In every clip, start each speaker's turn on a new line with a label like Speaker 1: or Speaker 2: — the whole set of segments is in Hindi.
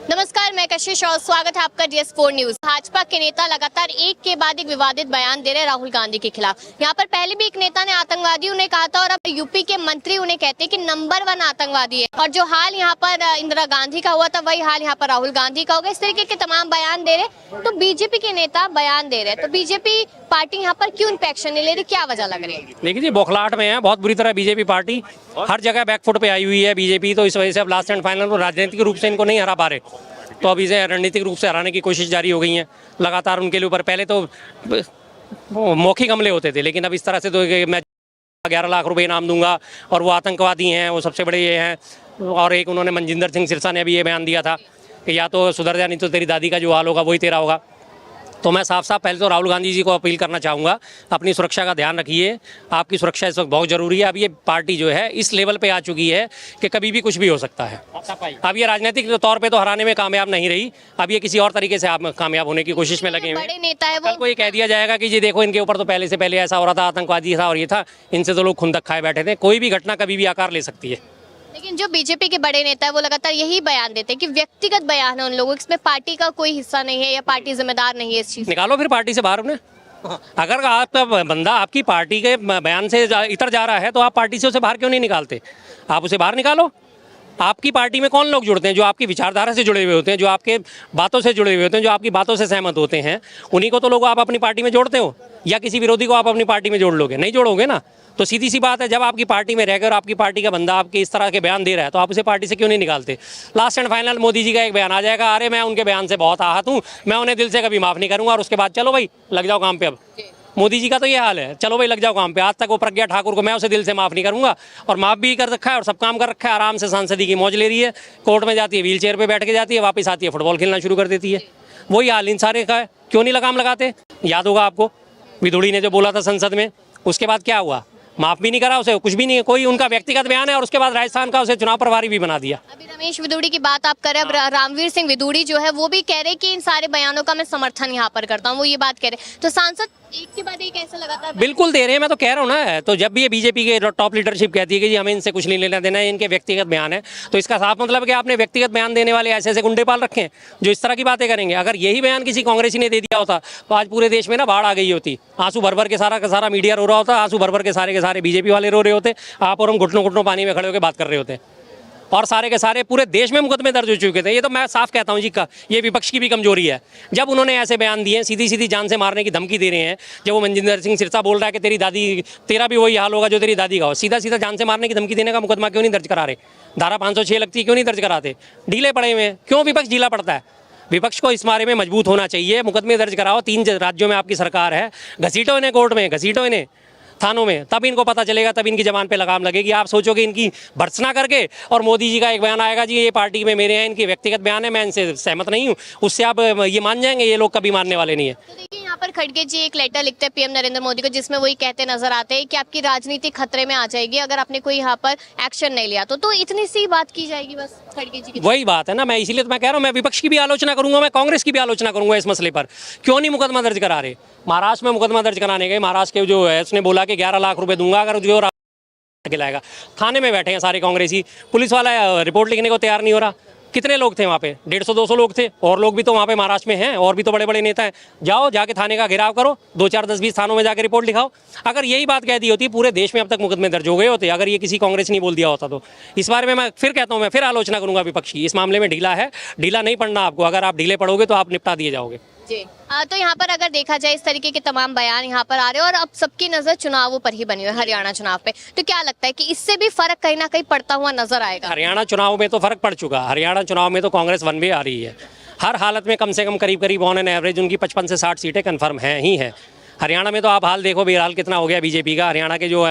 Speaker 1: नमस्कार, मैं कशिश और स्वागत है आपका DS4 न्यूज। भाजपा के नेता लगातार एक के बाद एक विवादित बयान दे रहे हैं राहुल गांधी के खिलाफ। यहाँ पर पहले भी एक नेता ने आतंकवादी उन्हें कहा था और अब यूपी के मंत्री उन्हें कहते हैं कि नंबर 1 आतंकवादी है। और जो हाल यहाँ पर इंदिरा गांधी का हुआ था वही हाल यहाँ पर राहुल गांधी का होगा। इस तरीके के तमाम बयान दे रहे, तो बीजेपी के नेता बयान दे रहे, तो बीजेपी पार्टी यहाँ पर क्यों एक्शन नहीं ले रही, क्या वजह लग रही है?
Speaker 2: देखिए जी, बौखलाहट में है बहुत बुरी तरह बीजेपी पार्टी, हर जगह बैकफुट पे आई हुई है बीजेपी। तो इस वजह से अब लास्ट एंड फाइनल को राजनीतिक रूप से इनको नहीं हरा पा रहे, तो अब इसे रणनीतिक रूप से हराने की कोशिश जारी हो गई है लगातार उनके ऊपर। पहले तो मौखिक हमले होते थे, लेकिन अब इस तरह से तो मैं 11 लाख रुपए इनाम दूंगा और वो आतंकवादी हैं, वो सबसे बड़े ये हैं। और एक उन्होंने मनजिंदर सिंह सिरसा ने भी ये बयान दिया था कि या तो सुधर जा, नहीं तो तेरी दादी का जो हाल होगा वही तेरा होगा। तो मैं साफ साफ पहले तो राहुल गांधी जी को अपील करना चाहूँगा, अपनी सुरक्षा का ध्यान रखिए। आपकी सुरक्षा इस वक्त बहुत ज़रूरी है। अब ये पार्टी जो है इस लेवल पे आ चुकी है कि कभी भी कुछ भी हो सकता है। अब ये राजनीतिक तौर पे तो हराने में कामयाब नहीं रही, अब ये किसी और तरीके से आप कामयाब होने की कोशिश में लगे हुए
Speaker 1: बड़े नेता है
Speaker 2: कल को ये कह दिया जाएगा कि जी देखो इनके ऊपर तो पहले से पहले ऐसा हो रहा था, आतंकवादी था और ये था, इनसे तो लोग खुंदक खाए बैठे थे। कोई भी घटना कभी भी आकार ले सकती है।
Speaker 1: लेकिन जो बीजेपी के बड़े नेता है वो लगातार यही बयान देते हैं कि व्यक्तिगत बयान है उन लोगों, इसमें पार्टी का कोई हिस्सा नहीं है या पार्टी जिम्मेदार नहीं है इस चीज।
Speaker 2: निकालो फिर पार्टी से बाहर उन्हें। अगर आपका बंदा आपकी पार्टी के बयान से इतर जा रहा है तो आप पार्टी से उसे बाहर क्यों नहीं निकालते? आप उसे बाहर निकालो। आपकी पार्टी में कौन लोग जुड़ते हैं? जो आपकी विचारधारा से जुड़े हुए होते हैं, जो आपके बातों से जुड़े हुए होते हैं, जो आपकी बातों से सहमत होते हैं, उन्हीं को तो लोग आप अपनी पार्टी में जोड़ते हो। या किसी विरोधी को आप अपनी पार्टी में जोड़ लोगे? नहीं जोड़ोगे ना। तो सीधी सी बात है, जब आपकी पार्टी में रहकर आपकी पार्टी का बंदा आपके इस तरह के बयान दे रहा है तो आप उसे पार्टी से क्यों नहीं निकालते? Last and final Modi ji का एक बयान आ जाएगा, अरे मैं उनके बयान से बहुत आहत हूँ, मैं उन्हें दिल से कभी माफ़ नहीं करूँगा, और उसके बाद चलो भाई लग जाओ काम पे। अब मोदी जी का तो ये हाल है, चलो भाई लग जाओ काम पे। आज तक वो प्रज्ञा ठाकुर को मैं उसे दिल से माफ़ नहीं करूँगा, और माफ़ भी कर रखा है और सब काम कर रखा है। आराम से सांसदी की मौज ले रही है, कोर्ट में जाती है, व्हील चेयर पर बैठ के जाती है, वापस आती है, फुटबॉल खेलना शुरू कर देती है। वही हाल इन सारे का है। क्यों नहीं लगाम लगाते? याद होगा आपको विदुड़ी ने जो बोला था संसद में, उसके बाद क्या हुआ? माफ भी नहीं करा उसे, कुछ भी नहीं है, कोई उनका व्यक्तिगत बयान है, और उसके बाद राजस्थान का उसे चुनाव प्रभारी भी बना दिया।
Speaker 1: अभी रमेश विदुड़ी की बात आप करें, अब रामवीर सिंह विदुड़ी जो है वो भी कह रहे कि इन सारे बयानों का मैं समर्थन यहाँ पर करता हूँ, वो ये बात कह रहे। तो सांसद एक के बाद एक ऐसा लगातार
Speaker 2: बिल्कुल दे रहे हैं, मैं तो कह रहा हूँ ना। तो जब भी ये बीजेपी के टॉप लीडरशिप कहती है कि जी हमें इनसे कुछ नहीं लेना देना है, इनके व्यक्तिगत बयान है, तो इसका साफ मतलब कि आपने व्यक्तिगत बयान देने वाले ऐसे ऐसे गुंडे पाल रखे हैं जो इस तरह की बातें करेंगे। अगर यही बयान किसी कांग्रेसी ने दे दिया होता तो आज पूरे देश में ना बाढ़ आ गई होती, आंसू भर भर के सारा का सारा मीडिया रो रहा होता, आंसू भर भर के सारे बीजेपी वाले रो रहे होते, आप और हम घुटनों घुटनों पानी में खड़े होकर बात कर रहे होते, और सारे के सारे पूरे देश में मुकदमे दर्ज हो चुके थे। ये तो मैं साफ कहता हूँ जी का ये विपक्ष की भी कमजोरी है। जब उन्होंने ऐसे बयान दिए, सीधी सीधी जान से मारने की धमकी दे रहे हैं, जब वो मनजिंदर सिंह सिरसा बोल रहा है कि तेरी दादी, तेरा भी वही हाल होगा जो तेरी दादी का हो, सीधा सीधा जान से मारने की धमकी देने का मुकदमा क्यों नहीं दर्ज करा रहे? धारा 506 लगती है, क्यों नहीं दर्ज कराते? ढीले पड़े हुए हैं। क्यों विपक्ष ढीला पड़ता है? विपक्ष को इस बारे में मजबूत होना चाहिए। मुकदमे दर्ज कराओ, 3 राज्यों में आपकी सरकार है, घसीटो इन्हें कोर्ट में, घसीटो इन्हें थानों में, तब इनको पता चलेगा, तब इनकी जबान पे लगाम लगेगी। आप सोचोगे इनकी भर्त्सना करके और मोदी जी का एक बयान आएगा जी ये पार्टी में मेरे हैं, इनके व्यक्तिगत बयान है, मैं इनसे सहमत नहीं हूँ, उससे आप ये मान जाएंगे? ये लोग कभी मानने वाले नहीं है।
Speaker 1: तो देखिए यहाँ पर खड़गे जी एक लेटर लिखते हैं पीएम नरेंद्र मोदी को, जिसमें वही कहते नजर आते हैं कि आपकी राजनीति खतरे में आ जाएगी अगर आपने कोई यहाँ पर एक्शन नहीं लिया तो इतनी सी बात की जाएगी बस खड़गे जी की।
Speaker 2: वही बात है ना, मैं इसीलिए तो मैं कह रहा हूँ, मैं विपक्ष की भी आलोचना करूंगा, मैं कांग्रेस की भी आलोचना करूंगा इस मसले पर। क्यों नहीं मुकदमा दर्ज करा रहे? महाराष्ट्र में मुकदमा दर्ज कराने गए, महाराष्ट्र के जो है उसने बोला कि 11 लाख रुपए दूंगा अगर जो खिलाएगा। थाने में बैठे हैं सारे कांग्रेसी, पुलिस वाला रिपोर्ट लिखने को तैयार नहीं हो रहा। कितने लोग थे वहाँ पे? 150-200 लोग थे, और लोग भी तो वहाँ पे महाराष्ट्र में हैं, और भी तो बड़े बड़े नेता हैं। जाओ जाके थाने का घेराव करो, 2, 4, 10, 20 थानों में जाकर रिपोर्ट लिखाओ। अगर यही बात कह दी होती पूरे देश में अब तक मुकदमे दर्ज हो गए होते, अगर ये किसी कांग्रेस ने बोल दिया होता तो। इस बारे में मैं फिर कहता हूँ, मैं फिर आलोचना करूंगा विपक्ष की। इस मामले में ढीला है, ढीला नहीं पड़ना आपको। अगर आप ढीले पड़ोगे तो आप निपटा दिए जाओगे
Speaker 1: जी। तो यहाँ पर अगर देखा जाए इस तरीके के तमाम बयान यहाँ पर आ रहे हैं और अब सबकी नजर चुनावों पर ही बनी हुई है, हरियाणा चुनाव पे, तो क्या लगता है कि इससे भी फर्क कहीं ना कहीं पड़ता हुआ नजर आएगा?
Speaker 2: हरियाणा चुनाव में तो फर्क पड़ चुका। हरियाणा चुनाव में तो कांग्रेस वन वे आ रही है। हर हालत में कम से कम करीब ऑन एन एवरेज उनकी 55 से 60 सीटें कन्फर्म हैं ही हैं। हरियाणा में तो आप हाल देखो, बेहाल कितना हो गया बीजेपी का। हरियाणा के जो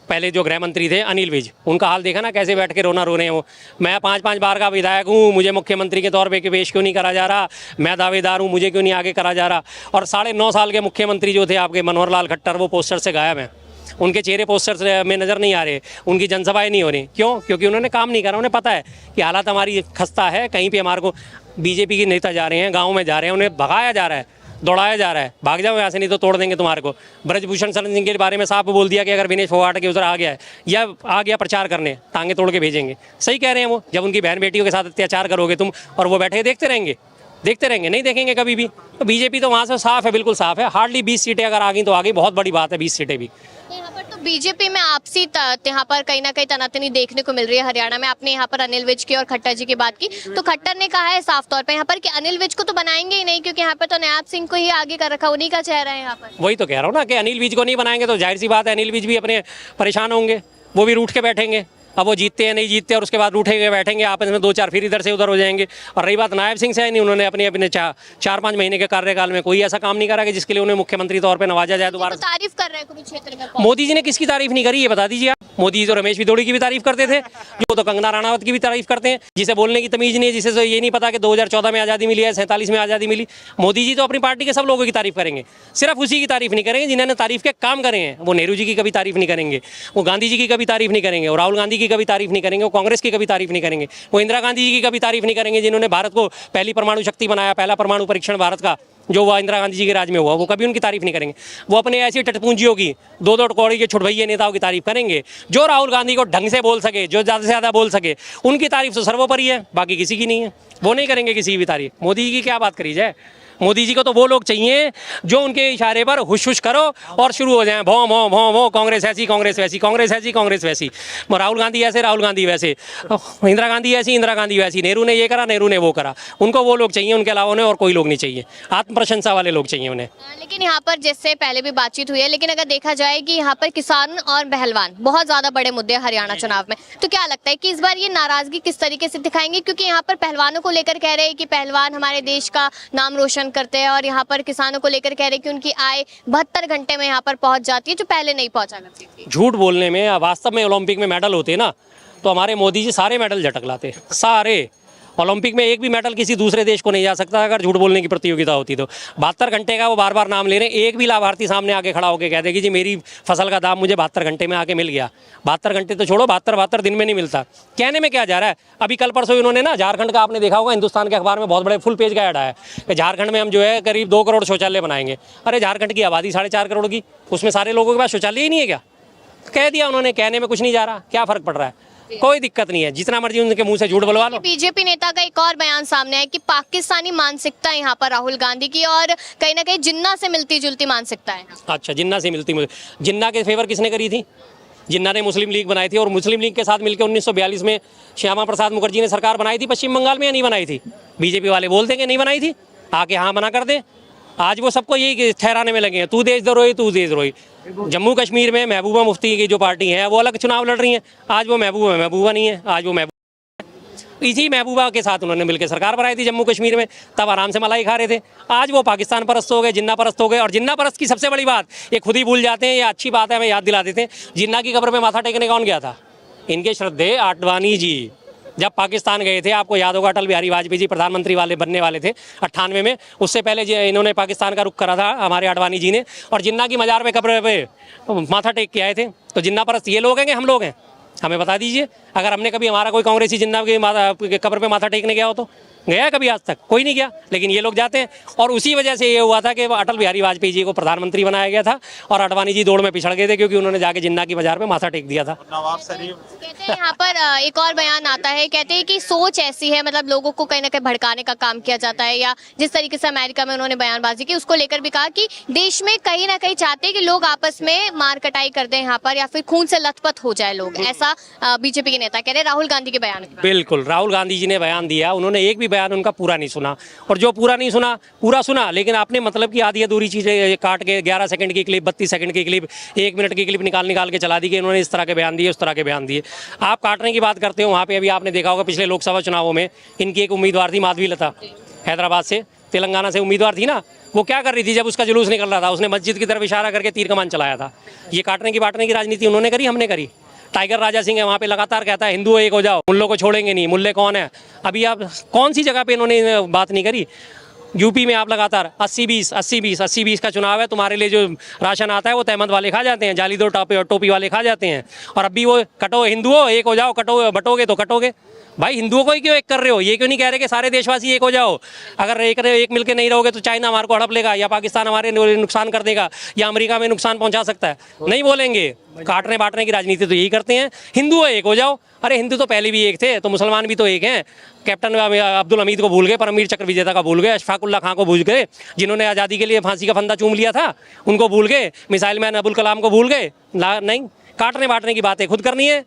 Speaker 2: पहले जो गृह मंत्री थे अनिल विज, उनका हाल देखा ना, कैसे बैठ के रोना रो रहे हैं वो। मैं 5-5 बार का विधायक हूँ, मुझे मुख्यमंत्री के तौर पे पेश क्यों नहीं करा जा रहा, मैं दावेदार हूँ, मुझे क्यों नहीं आगे करा जा रहा। और 9.5 साल के मुख्यमंत्री जो थे आपके मनोहर लाल खट्टर, वो पोस्टर से गायब हैं। उनके चेहरे पोस्टर्स में नज़र नहीं आ रहे, उनकी जनसभाएं नहीं हो रही। क्यों? क्योंकि उन्होंने काम नहीं करा। उन्हें पता है कि हालात हमारी खस्ता है, कहीं पे हमारे को बीजेपी के नेता जा रहे हैं, गाँव में जा रहे हैं, उन्हें भगाया जा रहा है, दौड़ाया जा रहा है, भाग जाओ यहाँ से नहीं तो तोड़ देंगे तुम्हारे को। ब्रजभूषण शरण सिंह के बारे में साफ बोल दिया कि अगर विनेश फोगाट के उधर आ गया है या आ गया प्रचार करने, टांगे तोड़ के भेजेंगे। सही कह रहे हैं वो, जब उनकी बहन बेटियों के साथ अत्याचार करोगे तुम और वो बैठे देखते रहेंगे, देखते रहेंगे, नहीं देखेंगे कभी भी। तो बीजेपी तो वहाँ से साफ है, बिल्कुल साफ है। हार्डली 20 सीटें अगर आ गई तो आ गई, बहुत बड़ी बात है 20 सीटें भी।
Speaker 1: यहाँ पर तो बीजेपी में आपसी यहाँ पर कहीं ना कहीं तनातनी देखने को मिल रही है हरियाणा में। आपने यहाँ पर अनिल विज की और खट्टर जी की बात की, तो खट्टर ने कहा है साफ तौर पे यहाँ पर कि अनिल विज को तो बनाएंगे ही नहीं, क्योंकि यहाँ पर तो नायाब सिंह को ही आगे कर रखा, उन्हीं का चेहरा है यहाँ पर।
Speaker 2: वही तो कह रहा हूँ ना कि अनिल विज को नहीं बनाएंगे तो जाहिर सी बात है अनिल विज भी अपने परेशान होंगे, वो भी रूठ के बैठेंगे। अब वो जीतते हैं नहीं जीतते और उसके बाद रूठेंगे बैठेंगे आपस में, 2-4 फिर इधर से उधर हो जाएंगे। और रही बात नायब सिंह से, नहीं उन्होंने अपने 4-5 महीने के कार्यकाल में कोई ऐसा काम नहीं करा कि जिसके लिए उन्हें मुख्यमंत्री तौर पे नवाजा जाए दोबारा।
Speaker 1: तो तारीफ कर रहे हैं कुरुक्षेत्र में।
Speaker 2: मोदी जी ने किसकी तारीफ नहीं करी ये बता दीजिए आप। मोदी जी तो रमेश बिदोड़ी की भी तारीफ करते थे, जो तो कंगना रनावत की भी तारीफ करते हैं, जिसे बोलने की तमीज नहीं है, जिसे तो ये नहीं पता कि 2014 में आज़ादी मिली है, 47 में आज़ादी मिली। मोदी जी तो अपनी पार्टी के सब लोगों की तारीफ करेंगे, सिर्फ उसी की तारीफ नहीं करेंगे जिन्होंने तारीफ के काम करे हैं। वो नेहरू जी की कभी तारीफ नहीं करेंगे, वो गांधी जी की कभी तारीफ नहीं करेंगे, वो राहुल गांधी की कभी तारीफ नहीं करेंगे, वो कांग्रेस की कभी तारीफ नहीं करेंगे, वो इंदिरा गांधी जी की कभी तारीफ नहीं करेंगे जिन्होंने भारत को पहली परमाणु शक्ति बनाया, पहला परमाणु परीक्षण भारत का जो हुआ इंदिरा गांधी जी के राज में हुआ, वो कभी उनकी तारीफ नहीं करेंगे। वो अपने ऐसी टटपूंजियों की, 2-2 कौड़ी के छुटभैये नेताओं की तारीफ करेंगे। जो राहुल गांधी को ढंग से बोल सके, जो ज़्यादा से ज़्यादा बोल सके, उनकी तारीफ तो सर्वोपरि है, बाकी किसी की नहीं है। वो नहीं करेंगे किसी की भी तारीफ। मोदी जी की क्या बात करी जाए। मोदी जी को तो वो लोग चाहिए जो उनके इशारे पर हुश हुश करो और शुरू हो जाएं, भों भों भों भों, कांग्रेस ऐसी कांग्रेस वैसी, कांग्रेस ऐसी कांग्रेस वैसी, राहुल गांधी ऐसे राहुल गांधी वैसे, इंदिरा गांधी ऐसी इंदिरा गांधी वैसी, नेहरू ने ये करा नेहरू ने वो करा। उनको वो लोग चाहिए, उनके अलावा उन्हें और कोई लोग नहीं चाहिए। आत्म प्रशंसा वाले लोग चाहिए उन्हें।
Speaker 1: लेकिन यहाँ पर जिससे पहले भी बातचीत हुई है, लेकिन अगर देखा जाए कि यहाँ पर किसान और पहलवान बहुत ज्यादा बड़े मुद्दे हैं हरियाणा चुनाव में, तो क्या लगता है कि इस बार ये नाराजगी किस तरीके से दिखाएंगे? क्योंकि यहाँ पर पहलवानों को लेकर कह रहे हैं कि पहलवान हमारे देश का नाम रोशन करते हैं, और यहाँ पर किसानों को लेकर कह रहे हैं कि उनकी आय 72 घंटे में यहाँ पर पहुंच जाती है, जो पहले नहीं पहुंचा करती थी।
Speaker 2: झूठ बोलने में, वास्तव में ओलंपिक में मेडल होते ना तो हमारे मोदी जी सारे मेडल झटक लाते, सारे। ओलंपिक में एक भी मेडल किसी दूसरे देश को नहीं जा सकता अगर झूठ बोलने की प्रतियोगिता होती तो। 72 घंटे का वो बार बार नाम ले रहे हैं, एक भी लाभार्थी सामने आके खड़ा होकर कह दे कि जी मेरी फसल का दाम मुझे 72 घंटे में आके मिल गया। 72 घंटे तो छोड़ो, 72 दिन में नहीं मिलता। कहने में क्या जा रहा है? अभी कल परसों इन्होंने ना झारखंड का, आपने देखा होगा हिंदुस्तान के अखबार में बहुत बड़े फुल पेज का ऐड आया कि झारखंड में हम जो है करीब 2 करोड़ शौचालय बनाएंगे। अरे झारखंड की आबादी 4.5 करोड़ की, उसमें सारे लोगों के पास शौचालय ही नहीं है क्या? कह दिया उन्होंने, कहने में कुछ नहीं जा रहा, क्या फर्क पड़ रहा है? कोई दिक्कत नहीं है, जितना मर्जी उनके मुंह से झूठ बुलवा लो।
Speaker 1: बीजेपी नेता का एक और बयान सामने है कि पाकिस्तानी मानसिकता है यहाँ पर राहुल गांधी की, और कहीं ना कहीं जिन्ना से मिलती जुलती मानसिकता है।
Speaker 2: अच्छा, जिन्ना से मिलती, जिन्ना के फेवर किसने करी थी? जिन्ना ने मुस्लिम लीग बनाई थी, और मुस्लिम लीग के साथ मिलकर 1942 में श्यामा प्रसाद मुखर्जी ने सरकार बनाई थी पश्चिम बंगाल में, या नहीं बनाई थी? बीजेपी वाले बोलते कि नहीं बनाई थी, आके हाँ मना कर दे। आज वो सबको यही ठहराने में लगे हैं, तू देशद्रोही तू देशद्रोही। जम्मू कश्मीर में महबूबा मुफ्ती की जो पार्टी है वो अलग चुनाव लड़ रही है, आज वो महबूबा नहीं है, आज वो महबूबा। इसी महबूबा के साथ उन्होंने मिलकर सरकार बनाई थी जम्मू कश्मीर में, तब आराम से मलाई खा रहे थे। आज वो पाकिस्तान परस्त हो गए, जिन्ना परस्त हो गए। और जिन्ना परस्त की सबसे बड़ी बात ये खुद ही भूल जाते हैं, ये अच्छी बात है, हमें याद दिला देते हैं। जिन्ना की कब्र में माथा टेकने कौन गया था? इनके श्रद्धेय आडवाणी जी। जब पाकिस्तान गए थे, आपको याद होगा, अटल बिहारी वाजपेयी जी प्रधानमंत्री वाले बनने वाले थे 98 में, उससे पहले इन्होंने पाकिस्तान का रुख करा था हमारे आडवाणी जी ने, और जिन्ना की मजार पे कब्र पे माथा टेक के आए थे। तो जिन्ना परस्त ये लोग हैं कि हम लोग हैं? हमें बता दीजिए, अगर हमने कभी, हमारा कोई कांग्रेसी जिन्ना की कब्र पे माथा टेकने गया हो तो गया कभी? आज तक कोई नहीं गया, लेकिन ये लोग जाते हैं। और उसी वजह से ये हुआ था कि अटल बिहारी वाजपेयी जी को प्रधानमंत्री बनाया गया था और आडवाणी जी दौड़ में पिछड़ गए थे, क्योंकि उन्होंने जाके जिन्ना की बाजार में माथा टेक दिया था।
Speaker 3: नवाब शरीफ
Speaker 1: कहते हैं यहाँ पर एक और बयान आता है, कहते हैं कि सोच ऐसी है, मतलब लोगों को कहीं ना कहीं भड़काने का काम किया जाता है, या जिस तरीके से अमेरिका में उन्होंने बयानबाजी की उसको लेकर भी कहा कि देश में कहीं ना कहीं चाहते हैं कि लोग आपस में मार कटाई कर दें यहाँ पर, या फिर खून से लथपथ हो जाए लोग, ऐसा बीजेपी के नेता कह रहे हैं राहुल गांधी के बयान।
Speaker 2: बिल्कुल, राहुल गांधी जी ने बयान दिया, उन्होंने एक भी बयान उनका पूरा नहीं सुना, और जो पूरा नहीं सुना पूरा सुना, लेकिन आपने मतलब की आधी अधूरी चीजें काट के 11 सेकंड की क्लिप, 32 सेकंड की क्लिप, 1 मिनट की क्लिप निकाल के चला दी कि इन्होंने इस तरह के बयान दिए, उस तरह के बयान दिए। आप काटने की बात करते हो, वहाँ पे अभी आपने देखा होगा पिछले लोकसभा चुनावों में इनकी एक उम्मीदवार थी माधवी लता, हैदराबाद से, तेलंगाना से उम्मीदवार थी ना, वो क्या कर रही थी? जब उसका जुलूस निकल रहा था, उसने मस्जिद की तरफ इशारा करके तीर कमान चलाया था। ये काटने की बांटने की राजनीति उन्होंने करी, हमने करी। टाइगर राजा सिंह है वहाँ पे, लगातार कहता है हिंदू एक हो जाओ, मुल्लों को छोड़ेंगे नहीं। मुल्ले कौन है? अभी आप कौन सी जगह पे इन्होंने बात नहीं करी? यूपी में आप लगातार 80-20 का चुनाव है, तुम्हारे लिए जो राशन आता है वो तहमत वाले खा जाते हैं, जालीदोर टोपी वाले खा जाते हैं। और अभी वो कटो हिंदुओं एक हो जाओ, कटो बटोगे तो कटोगे। भाई हिंदुओं को ही क्यों एक कर रहे हो? ये क्यों नहीं कह रहे कि सारे देशवासी एक हो जाओ? अगर एक मिलके नहीं रहोगे तो चाइना हमारे को हड़प लेगा, या पाकिस्तान हमारे नुकसान कर देगा, या अमेरिका में नुकसान पहुंचा सकता है। नहीं बोलेंगे। काटने बांटने की राजनीति तो यही करते हैं। हिंदू एक हो जाओ। अरे हिंदू तो पहले भी एक थे, तो मुसलमान भी तो एक हैं। कैप्टन अब्दुल हमीद को भूल गए, परमवीर चक्र विजेता का भूल गए, अशफाकुल्ला खां को भूल गए, जिन्होंने आज़ादी के लिए फांसी का फंदा चूम लिया था, उनको भूल गए। मिसाइल मैन अबुल कलाम को भूल गए। नहीं, काटने बांटने की बातें खुद करनी है।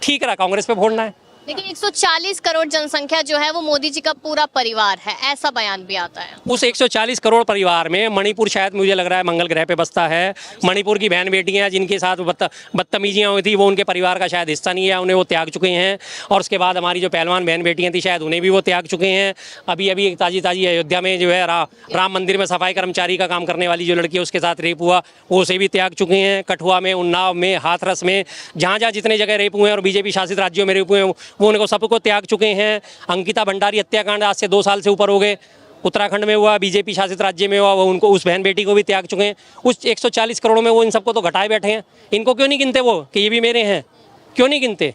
Speaker 2: ठीक रहा, कांग्रेस पे फोड़ना है।
Speaker 1: लेकिन 140 करोड़ जनसंख्या जो है वो मोदी जी का पूरा परिवार है, ऐसा बयान भी आता है।
Speaker 2: उस 140 करोड़ परिवार में मणिपुर शायद मुझे लग रहा है मंगल ग्रह पे बसता है। मणिपुर की बहन बेटियां जिनके साथ बदतमीजियां हुई थी, वो उनके परिवार का शायद हिस्सा नहीं है, उन्हें वो त्याग चुके हैं। और उसके बाद हमारी जो पहलवान बहन बेटियां थी, शायद उन्हें भी वो त्याग चुके हैं। अभी अभी ताज़ी अयोध्या में जो है राम मंदिर में सफाई कर्मचारी का काम करने वाली जो लड़की है, उसके साथ रेप हुआ, वो उसे भी त्याग चुके हैं। कठुआ में, उन्नाव में, हाथरस में, जहाँ जहाँ जितने जगह रेप हुए हैं और बीजेपी शासित राज्यों में रेप हुए हैं, वो उनको सबको त्याग चुके हैं। अंकिता भंडारी हत्याकांड आज से 2 साल से ऊपर हो गए, उत्तराखंड में हुआ, बीजेपी शासित राज्य में हुआ, वो उनको उस बहन बेटी को भी त्याग चुके हैं। उस 140 करोड़ में वो इन सबको तो घटाए बैठे हैं। इनको क्यों नहीं गिनते वो कि ये भी मेरे हैं? क्यों नहीं गिनते?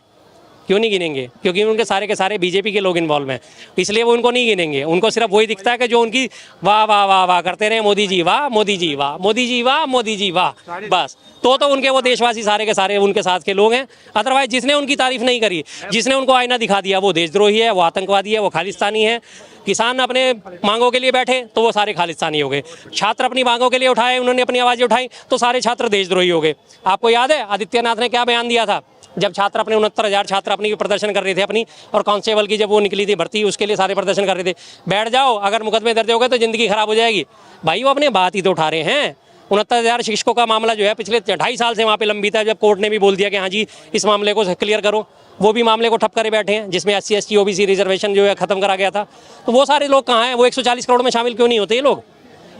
Speaker 2: क्यों नहीं गिनेंगे? क्योंकि उनके सारे के सारे बीजेपी के लोग इन्वॉल्व हैं, इसलिए वो उनको नहीं गिनेंगे। उनको सिर्फ वही दिखता है कि जो उनकी वाह वाह वाह वाह करते रहे, मोदी जी वाह, मोदी जी वाह, मोदी जी वाह, मोदी जी वाह, बस। तो उनके वो देशवासी सारे के सारे उनके साथ के लोग हैं। अदरवाइज जिसने उनकी तारीफ नहीं करी, जिसने उनको आईना दिखा दिया, वो देशद्रोही है, वो आतंकवादी है, वो खालिस्तानी है। किसान अपने मांगों के लिए बैठे तो वो सारे खालिस्तानी हो गए। छात्र अपनी मांगों के लिए उठाए, उन्होंने अपनी आवाज़ें उठाई तो सारे छात्र देशद्रोही हो गए। आपको याद है आदित्यनाथ ने क्या बयान दिया था जब छात्र अपने 69,000 छात्र अपनी प्रदर्शन कर रहे थे अपनी, और कांस्टेबल की जब वो निकली थी भर्ती, उसके लिए सारे प्रदर्शन कर रहे थे। बैठ जाओ, अगर मुकदमे दर्ज हो गए तो ज़िंदगी खराब हो जाएगी। भाई वो अपने बात ही तो उठा रहे हैं। 69,000 शिक्षकों का मामला जो है पिछले 2.5 साल से वहाँ पे लंबित है। जब कोर्ट ने भी बोल दिया कि हाँ जी इस मामले को क्लियर करो, वो भी मामले को ठप करे बैठे हैं, जिसमें SC ST OBC रिजर्वेशन जो है खत्म करा गया था। तो वो सारे लोग कहाँ हैं? वो 140 करोड़ में शामिल क्यों नहीं होते ये लोग?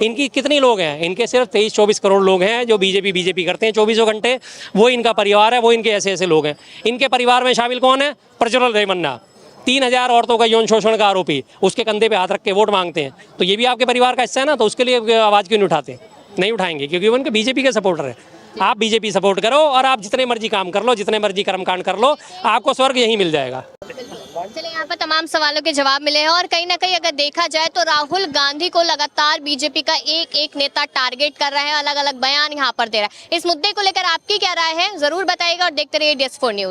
Speaker 2: इनकी कितने लोग हैं? इनके सिर्फ 23-24 करोड़ लोग हैं जो बीजेपी करते हैं 24 घंटे। वो इनका परिवार है, वो इनके ऐसे लोग हैं। इनके परिवार में शामिल कौन है? प्रज्वल रेवन्ना, 3,000 औरतों का यौन शोषण का आरोपी, उसके कंधे पे हाथ रख के वोट मांगते हैं। तो ये भी आपके परिवार का हिस्सा है ना, तो उसके लिए आवाज़ क्यों नहीं उठाते? नहीं उठाएंगे क्योंकि वो उनके बीजेपी के सपोर्टर है। आप बीजेपी सपोर्ट करो और आप जितने मर्जी काम कर लो, जितने मर्जी कर्मकांड कर लो, आपको स्वर्ग यहीं मिल जाएगा।
Speaker 1: चलिए, यहाँ पर तमाम सवालों के जवाब मिले हैं और कहीं ना कहीं अगर देखा जाए तो राहुल गांधी को लगातार बीजेपी का एक नेता टारगेट कर रहा है, अलग अलग बयान यहाँ पर दे रहा है। इस मुद्दे को लेकर आपकी क्या राय है, जरूर बताइएगा और देखते रहिए DS4 न्यूज।